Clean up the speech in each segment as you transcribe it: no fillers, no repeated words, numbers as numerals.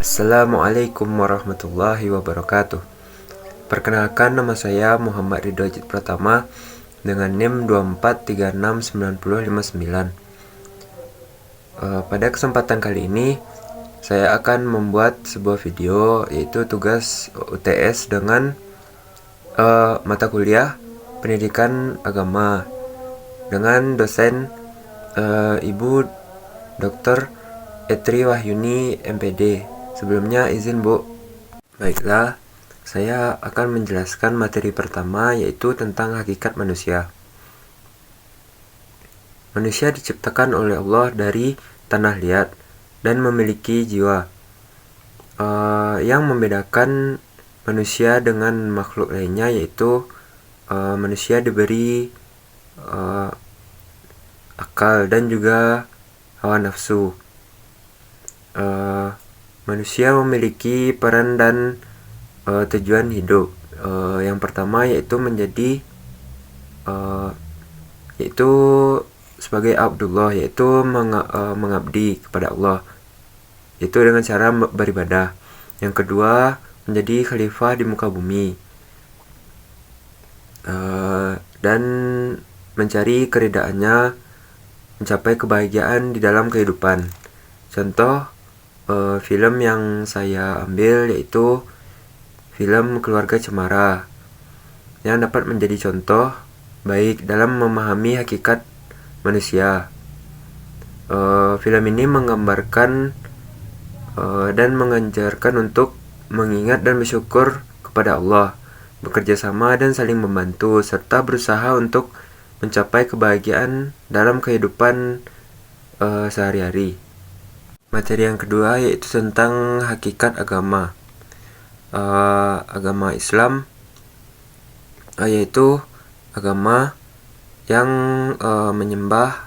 Assalamualaikum warahmatullahi wabarakatuh. Perkenalkan, nama saya Muhammad Ridho Ajit Pratama dengan NIM 24369059. Pada kesempatan kali ini saya akan membuat sebuah video, yaitu tugas UTS dengan mata kuliah Pendidikan Agama dengan dosen Ibu Dr. Etri Wahyuni MPD. Sebelumnya izin Bu. Baiklah, saya akan menjelaskan materi pertama, yaitu tentang hakikat manusia. Manusia diciptakan oleh Allah dari tanah liat dan memiliki jiwa. Yang membedakan manusia dengan makhluk lainnya yaitu manusia diberi akal dan juga hawa nafsu. Manusia memiliki peran dan tujuan hidup. Yang pertama yaitu menjadi yaitu sebagai Abdullah, yaitu mengabdi kepada Allah, itu dengan cara beribadah. Yang kedua, menjadi khalifah di muka bumi dan mencari keridaannya, mencapai kebahagiaan di dalam kehidupan. Contoh film yang saya ambil yaitu film Keluarga Cemara, yang dapat menjadi contoh baik dalam memahami hakikat manusia. Film ini menggambarkan dan mengajarkan untuk mengingat dan bersyukur kepada Allah, bekerja sama dan saling membantu, serta berusaha untuk mencapai kebahagiaan dalam kehidupan sehari-hari. Materi yang kedua yaitu tentang hakikat agama. Agama Islam yaitu agama yang menyembah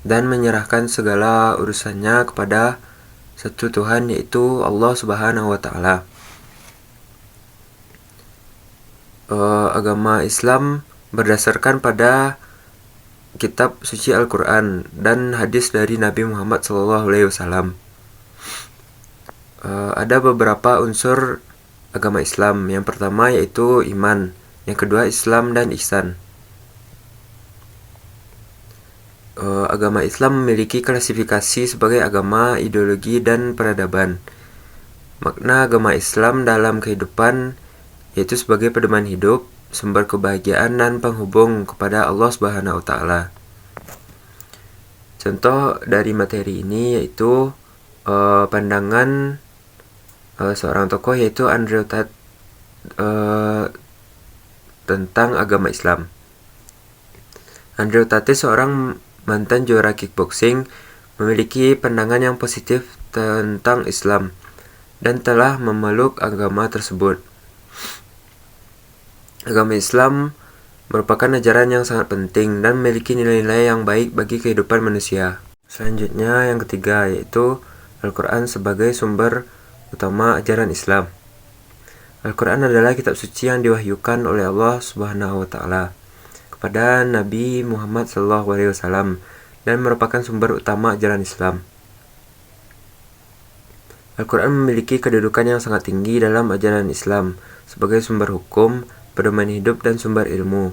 dan menyerahkan segala urusannya kepada satu Tuhan, yaitu Allah Subhanahu wa Ta'ala. Agama Islam berdasarkan pada kitab suci Al-Quran dan hadis dari Nabi Muhammad SAW. Ada beberapa unsur agama Islam. Yang pertama yaitu iman, yang kedua Islam dan ihsan. Agama Islam memiliki klasifikasi sebagai agama, ideologi, dan peradaban. Makna agama Islam dalam kehidupan yaitu sebagai pedoman hidup, sumber kebahagiaan dan penghubung kepada Allah Subhanahu wa Ta'ala. Contoh dari materi ini yaitu pandangan seorang tokoh yaitu Andrew Tate tentang agama Islam. Andrew Tate, seorang mantan juara kickboxing, memiliki pandangan yang positif tentang Islam dan telah memeluk agama tersebut. Agama Islam merupakan ajaran yang sangat penting dan memiliki nilai-nilai yang baik bagi kehidupan manusia. Selanjutnya, yang ketiga yaitu Al-Quran sebagai sumber utama ajaran Islam. Al-Quran adalah kitab suci yang diwahyukan oleh Allah Subhanahu wa Ta'ala kepada Nabi Muhammad SAW dan merupakan sumber utama ajaran Islam. Al-Quran memiliki kedudukan yang sangat tinggi dalam ajaran Islam sebagai sumber hukum, pedoman hidup, dan sumber ilmu.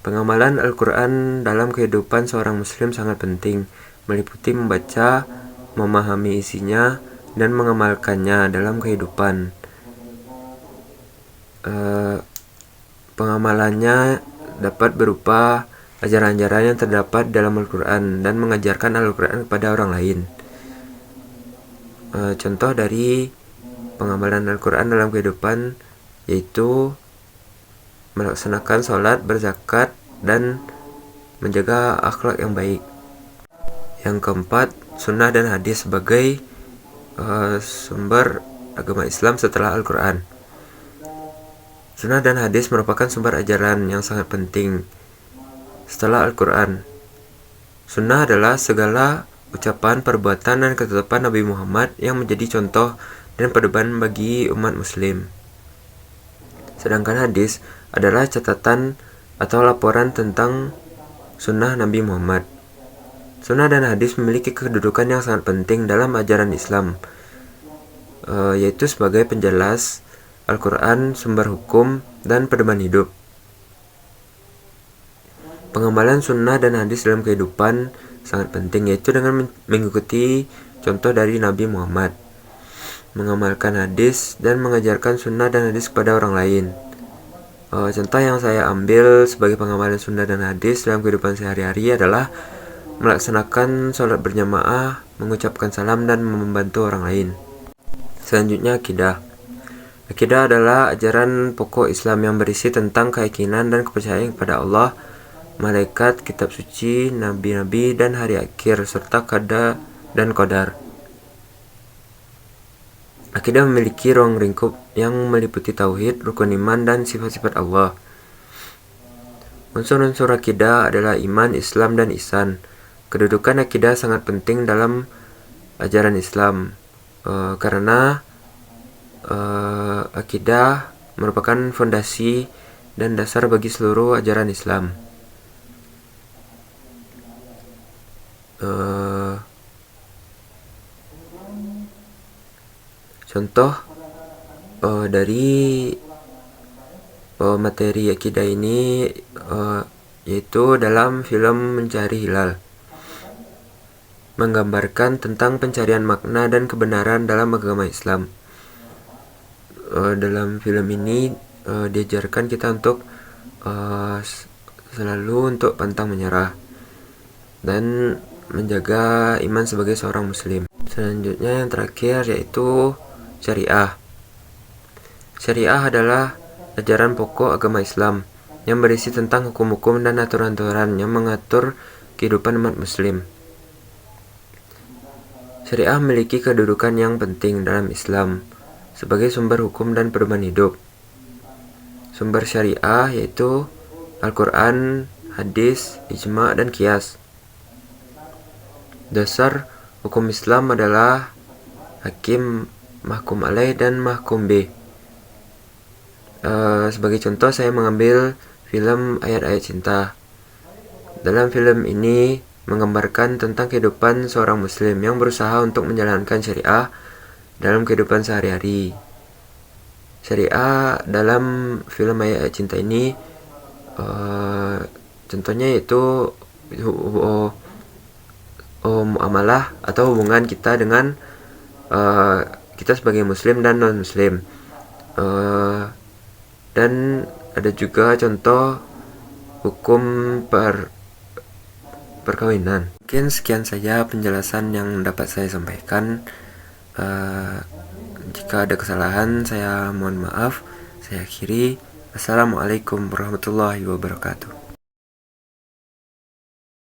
Pengamalan Al-Quran dalam kehidupan seorang muslim sangat penting, meliputi membaca, memahami isinya, dan mengamalkannya dalam kehidupan. Pengamalannya dapat berupa ajaran-ajaran yang terdapat dalam Al-Quran dan mengajarkan Al-Quran kepada orang lain. Contoh dari pengamalan Al-Quran dalam kehidupan yaitu melaksanakan sholat, berzakat, dan menjaga akhlak yang baik. Yang keempat, sunnah dan hadis sebagai sumber agama Islam setelah Al-Quran. Sunnah dan hadis merupakan sumber ajaran yang sangat penting setelah Al-Quran. Sunnah adalah segala ucapan, perbuatan, dan ketetapan Nabi Muhammad yang menjadi contoh dan pedoman bagi umat muslim. Sedangkan hadis adalah catatan atau laporan tentang sunnah Nabi Muhammad. Sunnah dan hadis memiliki kedudukan yang sangat penting dalam ajaran Islam, yaitu sebagai penjelas Al-Quran, sumber hukum, dan pedoman hidup. Pengamalan sunnah dan hadis dalam kehidupan sangat penting, yaitu dengan mengikuti contoh dari Nabi Muhammad, mengamalkan hadis, dan mengajarkan sunnah dan hadis kepada orang lain. Contoh yang saya ambil sebagai pengamalan sunnah dan hadis dalam kehidupan sehari-hari adalah melaksanakan sholat berjamaah, mengucapkan salam, dan membantu orang lain. Selanjutnya, akidah. Akidah adalah ajaran pokok Islam yang berisi tentang keyakinan dan kepercayaan kepada Allah, malaikat, kitab suci, nabi-nabi, dan hari akhir, serta qada dan qadar. Akidah memiliki ruang lingkup yang meliputi tauhid, rukun iman, dan sifat-sifat Allah. Unsur-unsur akidah adalah iman, Islam, dan ihsan. Kedudukan akidah sangat penting dalam ajaran Islam, karena akidah merupakan fondasi dan dasar bagi seluruh ajaran Islam. Contoh dari materi akidah ini yaitu dalam film Mencari Hilal, menggambarkan tentang pencarian makna dan kebenaran dalam agama Islam. Dalam film ini diajarkan kita untuk selalu untuk pantang menyerah dan menjaga iman sebagai seorang muslim. Selanjutnya yang terakhir yaitu syariah. Syariah adalah ajaran pokok agama Islam yang berisi tentang hukum-hukum dan aturan-aturan yang mengatur kehidupan umat muslim. Syariah memiliki kedudukan yang penting dalam Islam sebagai sumber hukum dan pedoman hidup. Sumber syariah yaitu Al-Quran, hadis, ijma, dan qiyas. Dasar hukum Islam adalah hakim, mahkum alaih, dan mahkum bih. Sebagai contoh, saya mengambil film Ayat-Ayat Cinta. Dalam film ini menggambarkan tentang kehidupan seorang muslim yang berusaha untuk menjalankan syariah dalam kehidupan sehari-hari. Syariah dalam film Ayat-Ayat Cinta ini contohnya yaitu muamalah atau hubungan kita dengan kita sebagai muslim dan non muslim, dan ada juga contoh hukum perkawinan. Mungkin sekian saja penjelasan yang dapat saya sampaikan. Jika ada kesalahan saya mohon maaf. Saya akhiri. Assalamualaikum warahmatullahi wabarakatuh.